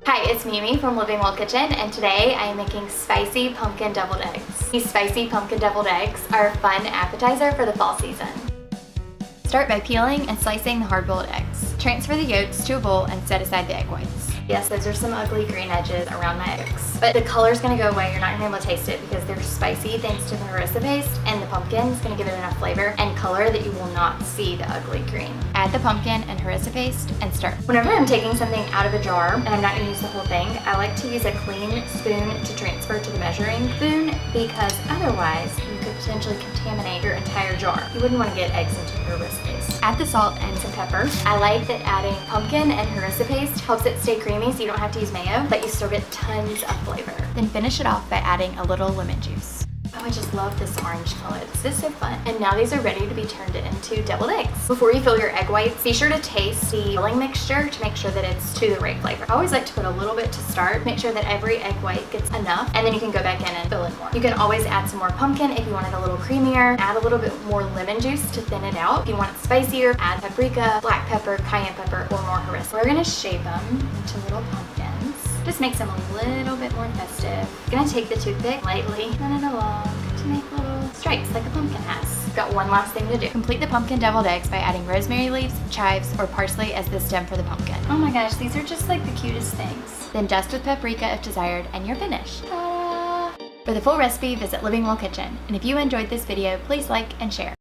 Hi, it's Mimi from Living Well Kitchen, and today I am making spicy pumpkin deviled eggs. These spicy pumpkin deviled eggs are a fun appetizer for the fall season. Start by peeling and slicing the hard-boiled eggs. Transfer the yolks to a bowl and set aside the egg whites. Yes, those are some ugly green edges around my eggs, but the color's gonna go away. You're not gonna be able to taste it because they're spicy thanks to the harissa paste, and the pumpkin is gonna give it enough flavor and color that you will not see the ugly green. Add the pumpkin and harissa paste and stir. Whenever I'm taking something out of a jar and I'm not gonna use the whole thing, I like to use a clean spoon to transfer to the measuring spoon because otherwise you could potentially contaminate your entire jar. You wouldn't want to get eggs into your harissa paste. Add the salt and some pepper. I like that adding pumpkin and harissa paste helps it stay creamy so you don't have to use mayo, but you still get tons of flavor. Then finish it off by adding a little lemon juice. Oh, I just love this orange color. This is so fun. And now these are ready to be turned into deviled eggs. Before you fill your egg whites, be sure to taste the filling mixture to make sure that it's to the right flavor. I always like to put a little bit to start, make sure that every egg white gets enough, and then you can go back in and fill in more. You can always add some more pumpkin if you want it a little creamier. Add a little bit more lemon juice to thin it out. If you want it spicier, add paprika, black pepper, cayenne pepper, or more harissa. We're gonna shape them into little pumpkins. Just makes them a little bit more festive. I'm gonna take the toothpick, lightly run it along to make little stripes like a pumpkin has. Got one last thing to do. Complete the pumpkin deviled eggs by adding rosemary leaves, chives, or parsley as the stem for the pumpkin. Oh my gosh, these are just like the cutest things. Then dust with paprika if desired, and you're finished. Ta-da! For the full recipe, visit Living Well Kitchen. And if you enjoyed this video, please like and share.